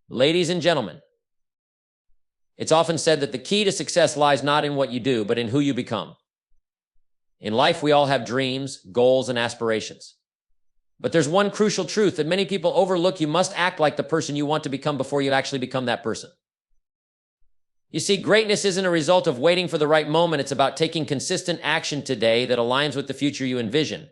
Ladies and gentlemen, it's often said that the key to success lies not in what you do, but in who you become. In life, we all have dreams, goals, and aspirations. But there's one crucial truth that many people overlook. You must act like the person you want to become before you actually become that person. You see, greatness isn't a result of waiting for the right moment. It's about taking consistent action today that aligns with the future you envision.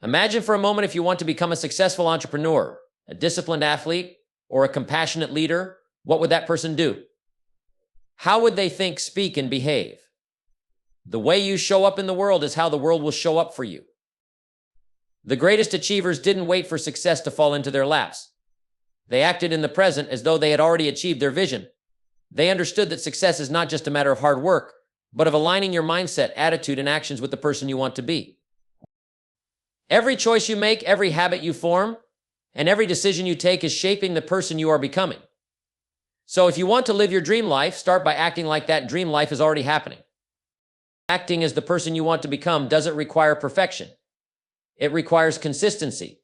Imagine for a moment if you want to become a successful entrepreneur, a disciplined athlete, or a compassionate leader, what would that person do? How would they think, speak, and behave? The way you show up in the world is how the world will show up for you. The greatest achievers didn't wait for success to fall into their laps. They acted in the present as though they had already achieved their vision. They understood that success is not just a matter of hard work, but of aligning your mindset, attitude, and actions with the person you want to be. Every choice you make, every habit you form, and every decision you take is shaping the person you are becoming. So if you want to live your dream life, start by acting like that dream life is already happening. Acting as the person you want to become doesn't require perfection. It requires consistency.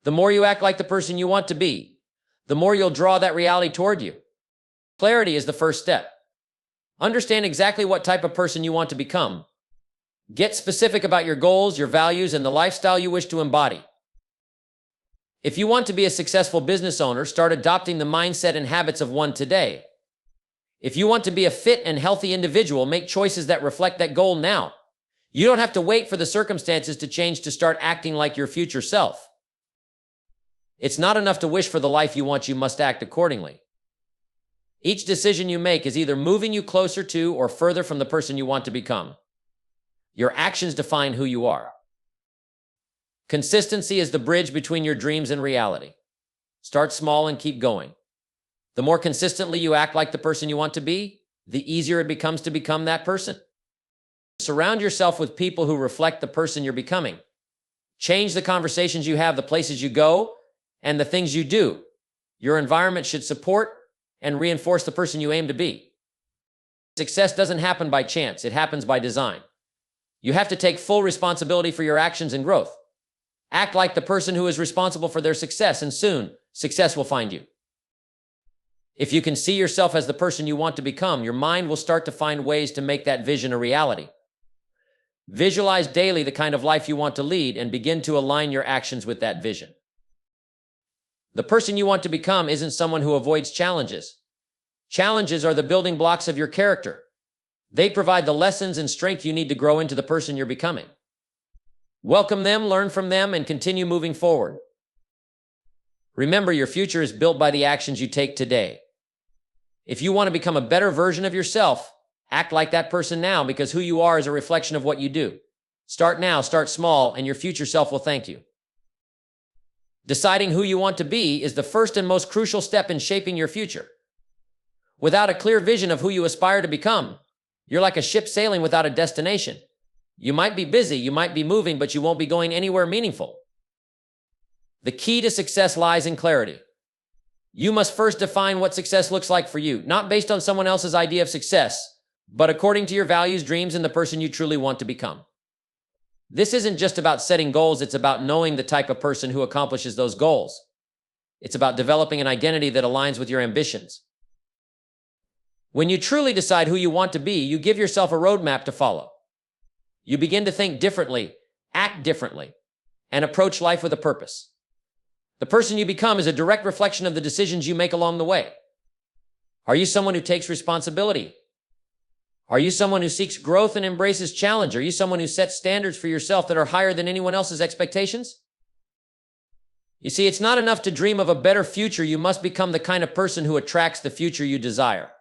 The more you act like the person you want to be, the more you'll draw that reality toward you. Clarity is the first step. Understand exactly what type of person you want to become. Get specific about your goals, your values, and the lifestyle you wish to embody. If you want to be a successful business owner, start adopting the mindset and habits of one today. If you want to be a fit and healthy individual, make choices that reflect that goal now. You don't have to wait for the circumstances to change to start acting like your future self. It's not enough to wish for the life you want, you must act accordingly. Each decision you make is either moving you closer to or further from the person you want to become. Your actions define who you are. Consistency is the bridge between your dreams and reality. Start small and keep going. The more consistently you act like the person you want to be, the easier it becomes to become that person. Surround yourself with people who reflect the person you're becoming. Change the conversations you have, the places you go, and the things you do. Your environment should support and reinforce the person you aim to be. Success doesn't happen by chance, it happens by design. You have to take full responsibility for your actions and growth. Act like the person who is responsible for their success, and soon, success will find you. If you can see yourself as the person you want to become, your mind will start to find ways to make that vision a reality. Visualize daily the kind of life you want to lead and begin to align your actions with that vision. The person you want to become isn't someone who avoids challenges. Challenges are the building blocks of your character. They provide the lessons and strength you need to grow into the person you're becoming. Welcome them, learn from them, and continue moving forward. Remember, your future is built by the actions you take today. If you want to become a better version of yourself, act like that person now, because who you are is a reflection of what you do. Start now, start small, and your future self will thank you. Deciding who you want to be is the first and most crucial step in shaping your future. Without a clear vision of who you aspire to become, you're like a ship sailing without a destination. You might be busy, you might be moving, but you won't be going anywhere meaningful. The key to success lies in clarity. You must first define what success looks like for you, not based on someone else's idea of success, but according to your values, dreams, and the person you truly want to become. This isn't just about setting goals, it's about knowing the type of person who accomplishes those goals. It's about developing an identity that aligns with your ambitions. When you truly decide who you want to be, you give yourself a roadmap to follow. You begin to think differently, act differently, and approach life with a purpose. The person you become is a direct reflection of the decisions you make along the way. Are you someone who takes responsibility? Are you someone who seeks growth and embraces challenge? Are you someone who sets standards for yourself that are higher than anyone else's expectations? You see, it's not enough to dream of a better future. You must become the kind of person who attracts the future you desire.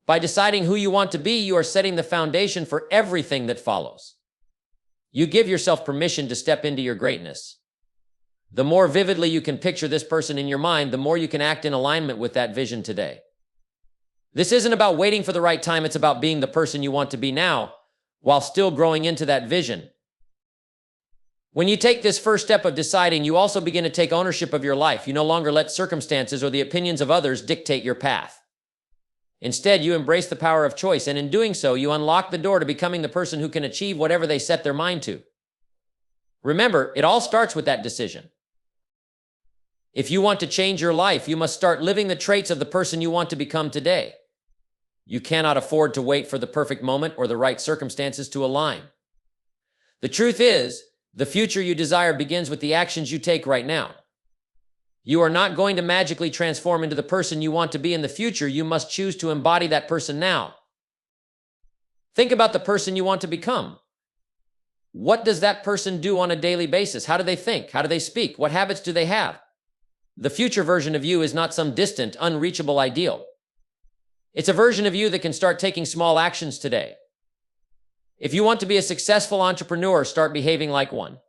By deciding who you want to be, you are setting the foundation for everything that follows. You give yourself permission to step into your greatness. The more vividly you can picture this person in your mind, the more you can act in alignment with that vision today. This isn't about waiting for the right time, it's about being the person you want to be now, while still growing into that vision. When you take this first step of deciding, you also begin to take ownership of your life. You no longer let circumstances or the opinions of others dictate your path. Instead, you embrace the power of choice, and in doing so, you unlock the door to becoming the person who can achieve whatever they set their mind to. Remember, it all starts with that decision. If you want to change your life, you must start living the traits of the person you want to become today. You cannot afford to wait for the perfect moment or the right circumstances to align. The truth is, the future you desire begins with the actions you take right now. You are not going to magically transform into the person you want to be in the future. You must choose to embody that person now. Think about the person you want to become. What does that person do on a daily basis? How do they think? How do they speak? What habits do they have? The future version of you is not some distant, unreachable ideal. It's a version of you that can start taking small actions today. If you want to be a successful entrepreneur, start behaving like one.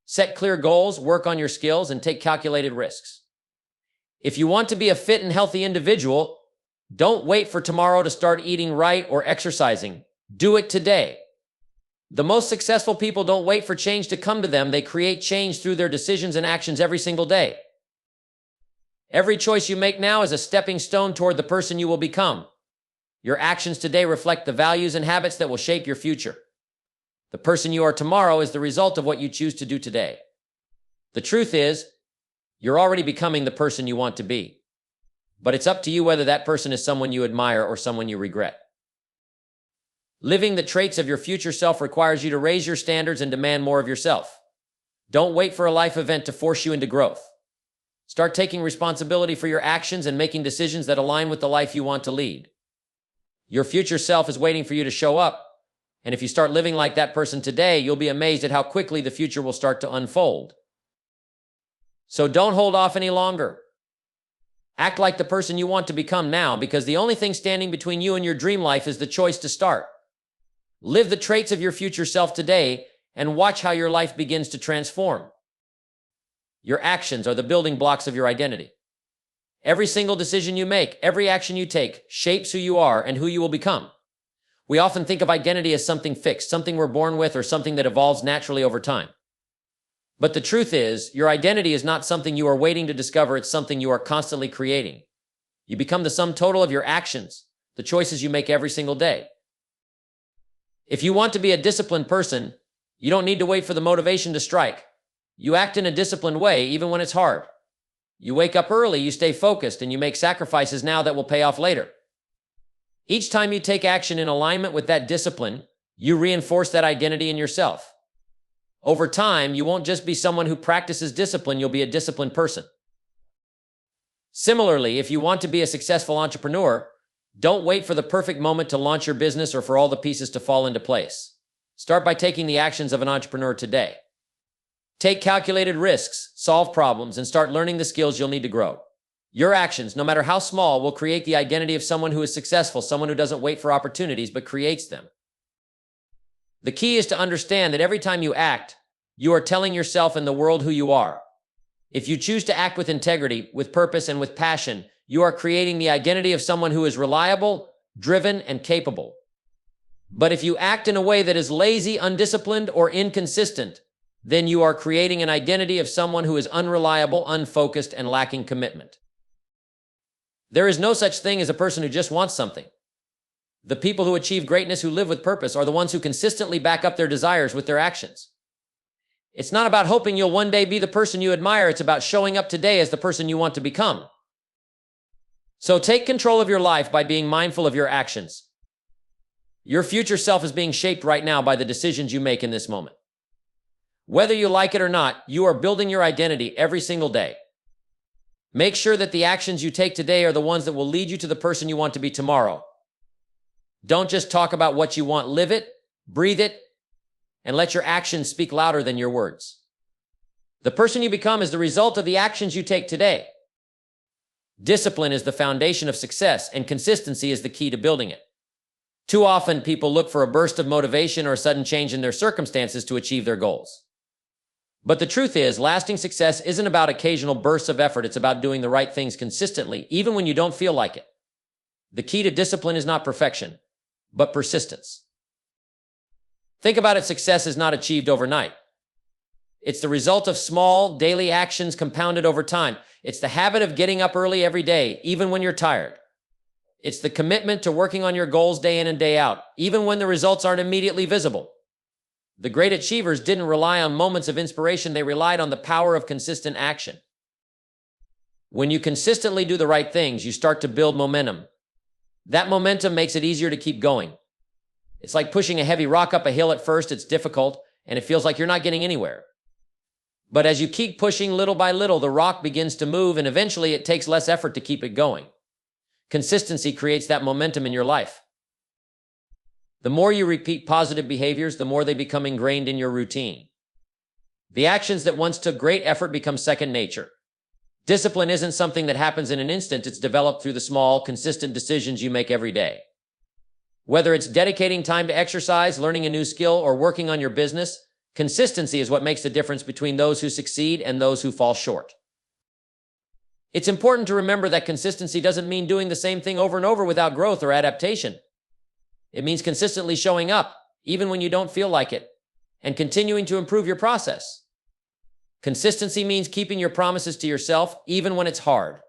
Set clear goals, work on your skills, and take calculated risks. If you want to be a fit and healthy individual, don't wait for tomorrow to start eating right or exercising. Do it today. The most successful people don't wait for change to come to them. They create change through their decisions and actions every single day. Every choice you make now is a stepping stone toward the person you will become. Your actions today reflect the values and habits that will shape your future. The person you are tomorrow is the result of what you choose to do today. The truth is, you're already becoming the person you want to be. But it's up to you whether that person is someone you admire or someone you regret. Living the traits of your future self requires you to raise your standards and demand more of yourself. Don't wait for a life event to force you into growth. Start taking responsibility for your actions and making decisions that align with the life you want to lead. Your future self is waiting for you to show up, and if you start living like that person today, you'll be amazed at how quickly the future will start to unfold. So don't hold off any longer. Act like the person you want to become now, because the only thing standing between you and your dream life is the choice to start. Live the traits of your future self today and watch how your life begins to transform. Your actions are the building blocks of your identity. Every single decision you make, every action you take, shapes who you are and who you will become. We often think of identity as something fixed, something we're born with, or something that evolves naturally over time. But the truth is, your identity is not something you are waiting to discover, it's something you are constantly creating. You become the sum total of your actions, the choices you make every single day. If you want to be a disciplined person, you don't need to wait for the motivation to strike. You act in a disciplined way, even when it's hard. You wake up early, you stay focused, and you make sacrifices now that will pay off later. Each time you take action in alignment with that discipline, you reinforce that identity in yourself. Over time, you won't just be someone who practices discipline, you'll be a disciplined person. Similarly, if you want to be a successful entrepreneur, don't wait for the perfect moment to launch your business or for all the pieces to fall into place. Start by taking the actions of an entrepreneur today. Take calculated risks, solve problems, and start learning the skills you'll need to grow. Your actions, no matter how small, will create the identity of someone who is successful, someone who doesn't wait for opportunities but creates them. The key is to understand that every time you act, you are telling yourself and the world who you are. If you choose to act with integrity, with purpose, and with passion, you are creating the identity of someone who is reliable, driven, and capable. But if you act in a way that is lazy, undisciplined, or inconsistent, then you are creating an identity of someone who is unreliable, unfocused, and lacking commitment. There is no such thing as a person who just wants something. The people who achieve greatness, who live with purpose, are the ones who consistently back up their desires with their actions. It's not about hoping you'll one day be the person you admire. It's about showing up today as the person you want to become. So take control of your life by being mindful of your actions. Your future self is being shaped right now by the decisions you make in this moment. Whether you like it or not, you are building your identity every single day. Make sure that the actions you take today are the ones that will lead you to the person you want to be tomorrow. Don't just talk about what you want, live it, breathe it, and let your actions speak louder than your words. The person you become is the result of the actions you take today. Discipline is the foundation of success, and consistency is the key to building it. Too often, people look for a burst of motivation or a sudden change in their circumstances to achieve their goals. But the truth is, lasting success isn't about occasional bursts of effort. It's about doing the right things consistently, even when you don't feel like it. The key to discipline is not perfection, but persistence. Think about it, success is not achieved overnight. It's the result of small, daily actions compounded over time. It's the habit of getting up early every day, even when you're tired. It's the commitment to working on your goals day in and day out, even when the results aren't immediately visible. The great achievers didn't rely on moments of inspiration. They relied on the power of consistent action. When you consistently do the right things, you start to build momentum. That momentum makes it easier to keep going. It's like pushing a heavy rock up a hill. At first, it's difficult, and it feels like you're not getting anywhere. But as you keep pushing little by little, the rock begins to move, and eventually it takes less effort to keep it going. Consistency creates that momentum in your life. The more you repeat positive behaviors, the more they become ingrained in your routine. The actions that once took great effort become second nature. Discipline isn't something that happens in an instant. It's developed through the small, consistent decisions you make every day. Whether it's dedicating time to exercise, learning a new skill, or working on your business, consistency is what makes the difference between those who succeed and those who fall short. It's important to remember that consistency doesn't mean doing the same thing over and over without growth or adaptation. It means consistently showing up, even when you don't feel like it, and continuing to improve your process. Consistency means keeping your promises to yourself, even when it's hard.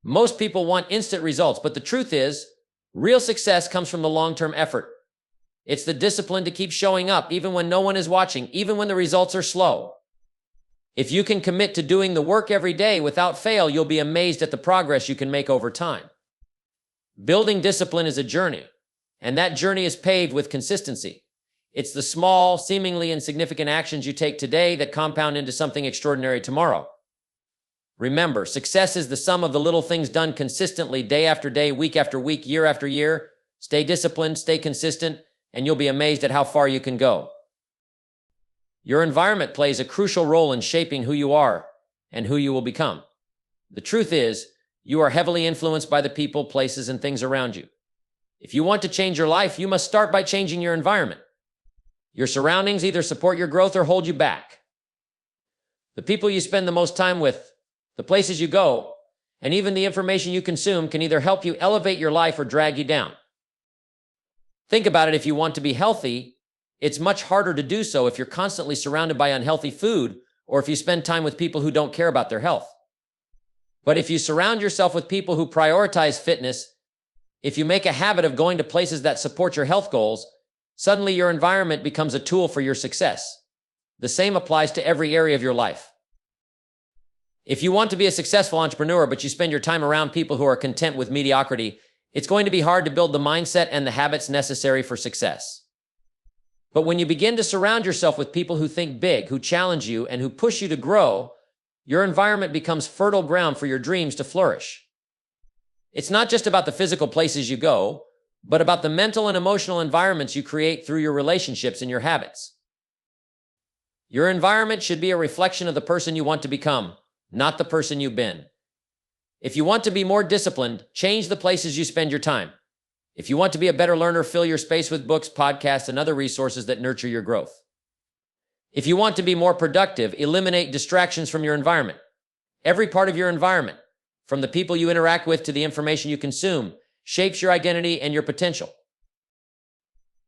Most people want instant results, but the truth is, real success comes from the long-term effort. It's the discipline to keep showing up, even when no one is watching, even when the results are slow. If you can commit to doing the work every day without fail, you'll be amazed at the progress you can make over time. Building discipline is a journey, and that journey is paved with consistency. It's the small, seemingly insignificant actions you take today that compound into something extraordinary tomorrow. Remember, success is the sum of the little things done consistently, day after day, week after week, year after year. Stay disciplined, stay consistent, and you'll be amazed at how far you can go. Your environment plays a crucial role in shaping who you are and who you will become. The truth is, you are heavily influenced by the people, places, and things around you. If you want to change your life, you must start by changing your environment. Your surroundings either support your growth or hold you back. The people you spend the most time with, the places you go, and even the information you consume can either help you elevate your life or drag you down. Think about it. If you want to be healthy, it's much harder to do so if you're constantly surrounded by unhealthy food or if you spend time with people who don't care about their health. But if you surround yourself with people who prioritize fitness, if you make a habit of going to places that support your health goals, suddenly your environment becomes a tool for your success. The same applies to every area of your life. If you want to be a successful entrepreneur, but you spend your time around people who are content with mediocrity, it's going to be hard to build the mindset and the habits necessary for success. But when you begin to surround yourself with people who think big, who challenge you, and who push you to grow, your environment becomes fertile ground for your dreams to flourish. It's not just about the physical places you go, but about the mental and emotional environments you create through your relationships and your habits. Your environment should be a reflection of the person you want to become, not the person you've been. If you want to be more disciplined, change the places you spend your time. If you want to be a better learner, fill your space with books, podcasts, and other resources that nurture your growth. If you want to be more productive, eliminate distractions from your environment. Every part of your environment, from the people you interact with to the information you consume, shapes your identity and your potential.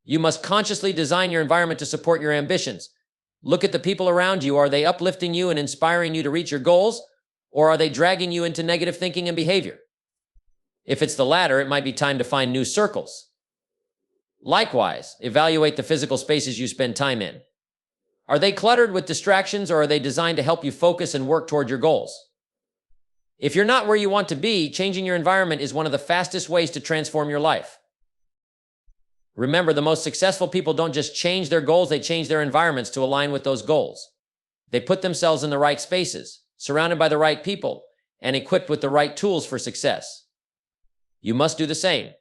You must consciously design your environment to support your ambitions. Look at the people around you. Are they uplifting you and inspiring you to reach your goals, or are they dragging you into negative thinking and behavior? If it's the latter, it might be time to find new circles. Likewise, evaluate the physical spaces you spend time in. Are they cluttered with distractions, or are they designed to help you focus and work toward your goals? If you're not where you want to be, changing your environment is one of the fastest ways to transform your life. Remember, the most successful people don't just change their goals, they change their environments to align with those goals. They put themselves in the right spaces, surrounded by the right people, and equipped with the right tools for success. You must do the same.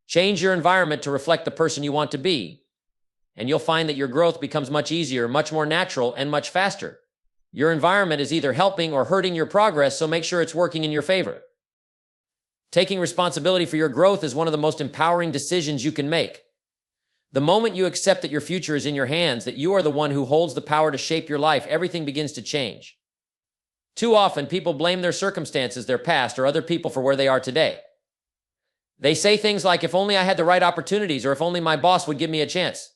Change your environment to reflect the person you want to be, and you'll find that your growth becomes much easier, much more natural, and much faster. Your environment is either helping or hurting your progress, so make sure it's working in your favor. Taking responsibility for your growth is one of the most empowering decisions you can make. The moment you accept that your future is in your hands, that you are the one who holds the power to shape your life, everything begins to change. Too often, people blame their circumstances, their past, or other people for where they are today. They say things like, if only I had the right opportunities, or if only my boss would give me a chance.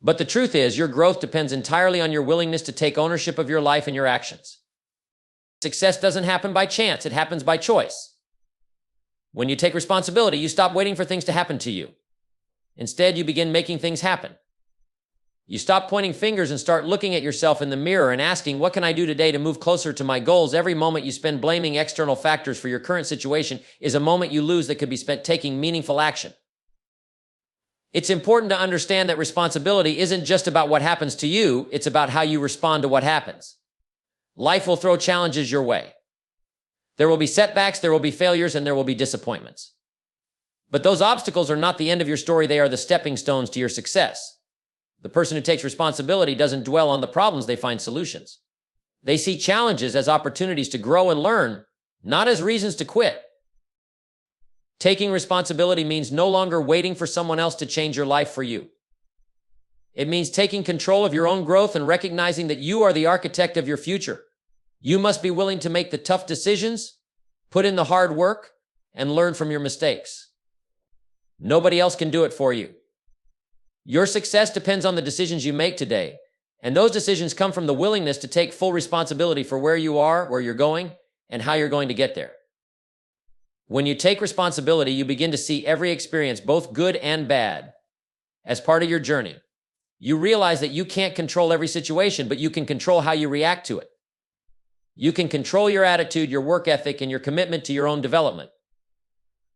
But the truth is, your growth depends entirely on your willingness to take ownership of your life and your actions. Success doesn't happen by chance, it happens by choice. When you take responsibility, you stop waiting for things to happen to you. Instead, you begin making things happen. You stop pointing fingers and start looking at yourself in the mirror and asking, what can I do today to move closer to my goals? Every moment you spend blaming external factors for your current situation is a moment you lose that could be spent taking meaningful action. It's important to understand that responsibility isn't just about what happens to you, it's about how you respond to what happens. Life will throw challenges your way. There will be setbacks, there will be failures, and there will be disappointments. But those obstacles are not the end of your story, they are the stepping stones to your success. The person who takes responsibility doesn't dwell on the problems, they find solutions. They see challenges as opportunities to grow and learn, not as reasons to quit. Taking responsibility means no longer waiting for someone else to change your life for you. It means taking control of your own growth and recognizing that you are the architect of your future. You must be willing to make the tough decisions, put in the hard work, and learn from your mistakes. Nobody else can do it for you. Your success depends on the decisions you make today, and those decisions come from the willingness to take full responsibility for where you are, where you're going, and how you're going to get there. When you take responsibility, you begin to see every experience, both good and bad, as part of your journey. You realize that you can't control every situation, but you can control how you react to it. You can control your attitude, your work ethic, and your commitment to your own development.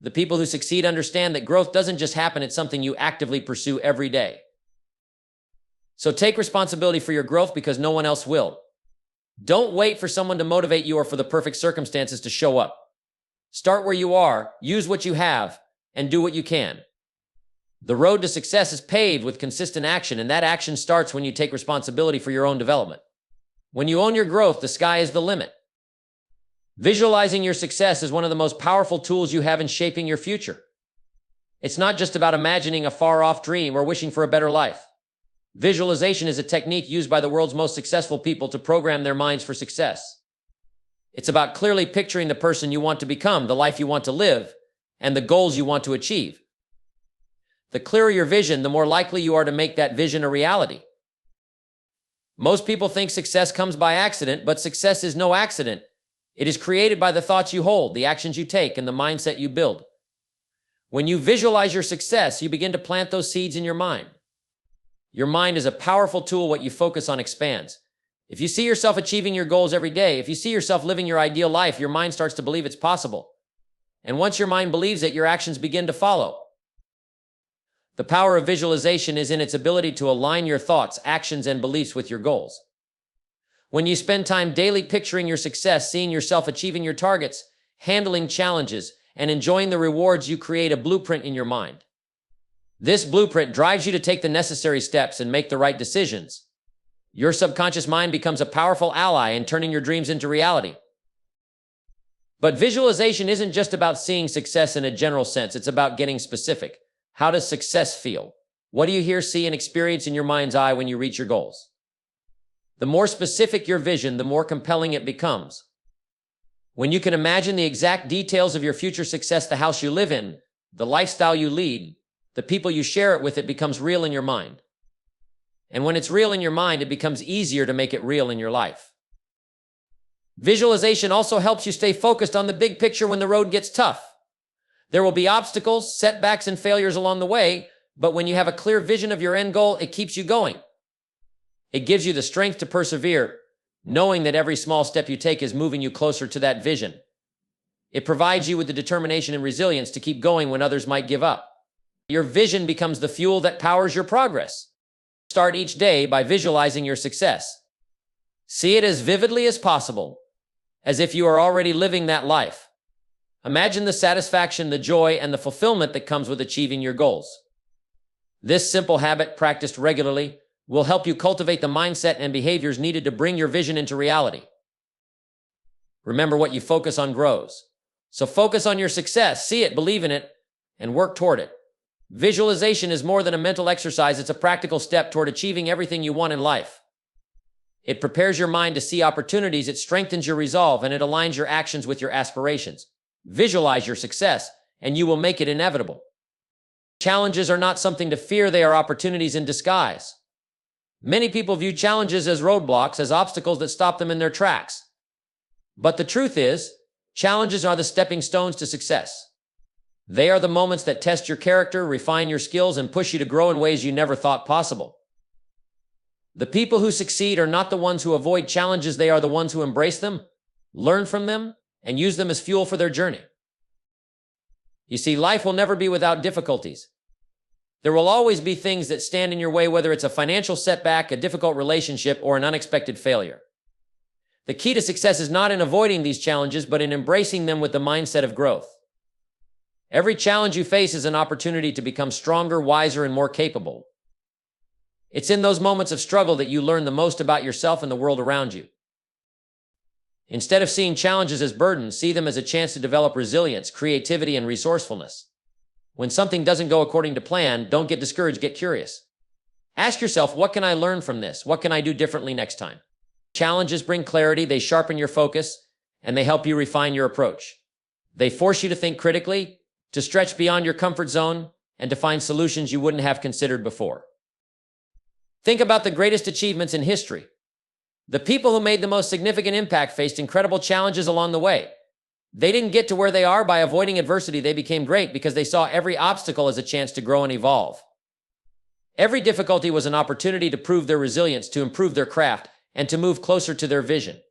The people who succeed understand that growth doesn't just happen, it's something you actively pursue every day. So take responsibility for your growth because no one else will. Don't wait for someone to motivate you or for the perfect circumstances to show up. Start where you are, use what you have, and do what you can. The road to success is paved with consistent action, and that action starts when you take responsibility for your own development. When you own your growth, the sky is the limit. Visualizing your success is one of the most powerful tools you have in shaping your future. It's not just about imagining a far-off dream or wishing for a better life. Visualization is a technique used by the world's most successful people to program their minds for success. It's about clearly picturing the person you want to become, the life you want to live, and the goals you want to achieve. The clearer your vision, the more likely you are to make that vision a reality. Most people think success comes by accident, but success is no accident. It is created by the thoughts you hold, the actions you take, and the mindset you build. When you visualize your success, you begin to plant those seeds in your mind. Your mind is a powerful tool. What you focus on expands. If you see yourself achieving your goals every day, if you see yourself living your ideal life, your mind starts to believe it's possible. And once your mind believes it, your actions begin to follow. The power of visualization is in its ability to align your thoughts, actions, and beliefs with your goals. When you spend time daily picturing your success, seeing yourself achieving your targets, handling challenges, and enjoying the rewards, you create a blueprint in your mind. This blueprint drives you to take the necessary steps and make the right decisions. Your subconscious mind becomes a powerful ally in turning your dreams into reality. But visualization isn't just about seeing success in a general sense, it's about getting specific. How does success feel? What do you hear, see, and experience in your mind's eye when you reach your goals? The more specific your vision, the more compelling it becomes. When you can imagine the exact details of your future success, the house you live in, the lifestyle you lead, the people you share it with, it becomes real in your mind. And when it's real in your mind, it becomes easier to make it real in your life. Visualization also helps you stay focused on the big picture when the road gets tough. There will be obstacles, setbacks, and failures along the way, but when you have a clear vision of your end goal, it keeps you going. It gives you the strength to persevere, knowing that every small step you take is moving you closer to that vision. It provides you with the determination and resilience to keep going when others might give up. Your vision becomes the fuel that powers your progress. Start each day by visualizing your success. See it as vividly as possible, as if you are already living that life. Imagine the satisfaction, the joy, and the fulfillment that comes with achieving your goals. This simple habit, practiced regularly, will help you cultivate the mindset and behaviors needed to bring your vision into reality. Remember, what you focus on grows. So focus on your success, see it, believe in it, and work toward it. Visualization is more than a mental exercise, it's a practical step toward achieving everything you want in life. It prepares your mind to see opportunities, it strengthens your resolve, and it aligns your actions with your aspirations. Visualize your success, and you will make it inevitable. Challenges are not something to fear, they are opportunities in disguise. Many people view challenges as roadblocks, as obstacles that stop them in their tracks. But the truth is, challenges are the stepping stones to success. They are the moments that test your character, refine your skills, and push you to grow in ways you never thought possible. The people who succeed are not the ones who avoid challenges, they are the ones who embrace them, learn from them, and use them as fuel for their journey. You see, life will never be without difficulties. There will always be things that stand in your way, whether it's a financial setback, a difficult relationship, or an unexpected failure. The key to success is not in avoiding these challenges, but in embracing them with the mindset of growth. Every challenge you face is an opportunity to become stronger, wiser, and more capable. It's in those moments of struggle that you learn the most about yourself and the world around you. Instead of seeing challenges as burdens, see them as a chance to develop resilience, creativity, and resourcefulness. When something doesn't go according to plan, don't get discouraged, get curious. Ask yourself, what can I learn from this? What can I do differently next time? Challenges bring clarity, they sharpen your focus, and they help you refine your approach. They force you to think critically, to stretch beyond your comfort zone, and to find solutions you wouldn't have considered before. Think about the greatest achievements in history. The people who made the most significant impact faced incredible challenges along the way. They didn't get to where they are by avoiding adversity. They became great because they saw every obstacle as a chance to grow and evolve. Every difficulty was an opportunity to prove their resilience, to improve their craft, and to move closer to their vision.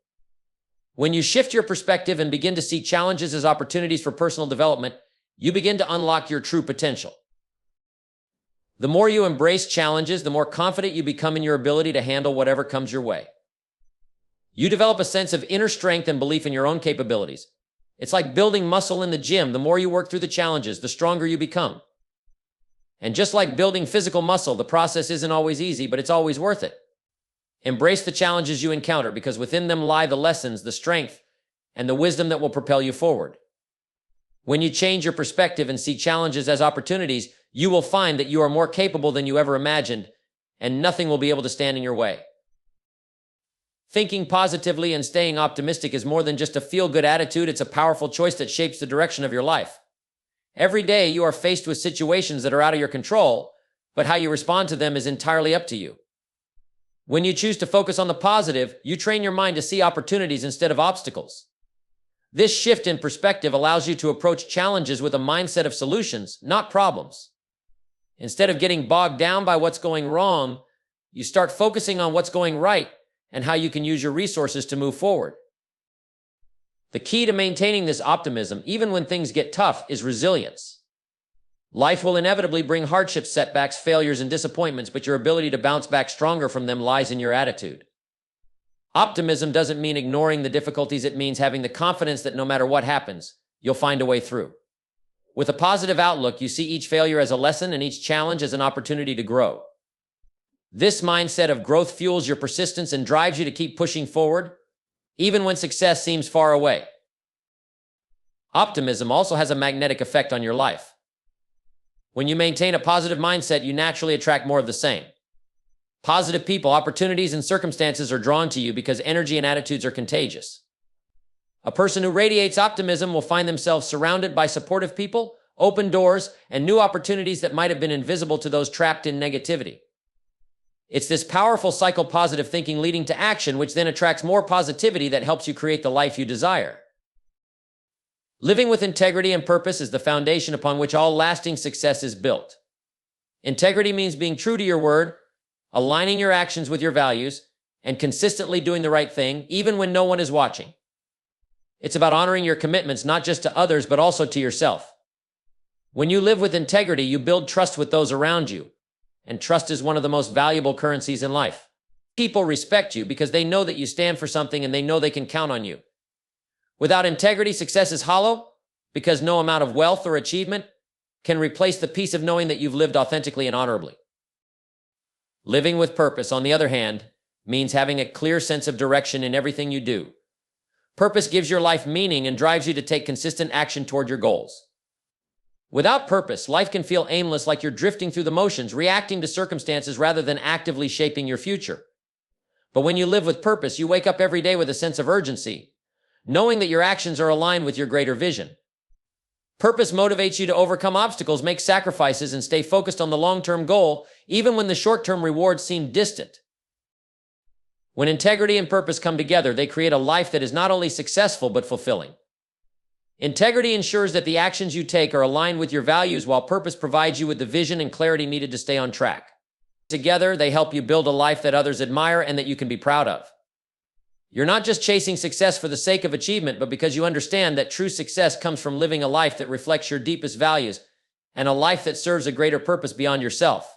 When you shift your perspective and begin to see challenges as opportunities for personal development, you begin to unlock your true potential. The more you embrace challenges, the more confident you become in your ability to handle whatever comes your way. You develop a sense of inner strength and belief in your own capabilities. It's like building muscle in the gym. The more you work through the challenges, the stronger you become. And just like building physical muscle, the process isn't always easy, but it's always worth it. Embrace the challenges you encounter because within them lie the lessons, the strength, and the wisdom that will propel you forward. When you change your perspective and see challenges as opportunities, you will find that you are more capable than you ever imagined, and nothing will be able to stand in your way. Thinking positively and staying optimistic is more than just a feel-good attitude. It's a powerful choice that shapes the direction of your life. Every day you are faced with situations that are out of your control, but how you respond to them is entirely up to you. When you choose to focus on the positive, you train your mind to see opportunities instead of obstacles. This shift in perspective allows you to approach challenges with a mindset of solutions, not problems. Instead of getting bogged down by what's going wrong, you start focusing on what's going right and how you can use your resources to move forward. The key to maintaining this optimism, even when things get tough, is resilience. Life will inevitably bring hardships, setbacks, failures, and disappointments, but your ability to bounce back stronger from them lies in your attitude. Optimism doesn't mean ignoring the difficulties. It means having the confidence that no matter what happens, you'll find a way through. With a positive outlook, you see each failure as a lesson and each challenge as an opportunity to grow. This mindset of growth fuels your persistence and drives you to keep pushing forward, even when success seems far away. Optimism also has a magnetic effect on your life. When you maintain a positive mindset, you naturally attract more of the same. Positive people, opportunities, and circumstances are drawn to you because energy and attitudes are contagious. A person who radiates optimism will find themselves surrounded by supportive people, open doors, and new opportunities that might have been invisible to those trapped in negativity. It's this powerful cycle, positive thinking leading to action, which then attracts more positivity that helps you create the life you desire. Living with integrity and purpose is the foundation upon which all lasting success is built. Integrity means being true to your word, aligning your actions with your values, and consistently doing the right thing, even when no one is watching. It's about honoring your commitments, not just to others, but also to yourself. When you live with integrity, you build trust with those around you, and trust is one of the most valuable currencies in life. People respect you because they know that you stand for something and they know they can count on you. Without integrity, success is hollow because no amount of wealth or achievement can replace the peace of knowing that you've lived authentically and honorably. Living with purpose, on the other hand, means having a clear sense of direction in everything you do. Purpose gives your life meaning and drives you to take consistent action toward your goals. Without purpose, life can feel aimless, like you're drifting through the motions, reacting to circumstances rather than actively shaping your future. But when you live with purpose, you wake up every day with a sense of urgency, knowing that your actions are aligned with your greater vision. Purpose motivates you to overcome obstacles, make sacrifices, and stay focused on the long-term goal, even when the short-term rewards seem distant. When integrity and purpose come together, they create a life that is not only successful but fulfilling. Integrity ensures that the actions you take are aligned with your values, while purpose provides you with the vision and clarity needed to stay on track. Together, they help you build a life that others admire and that you can be proud of. You're not just chasing success for the sake of achievement, but because you understand that true success comes from living a life that reflects your deepest values and a life that serves a greater purpose beyond yourself.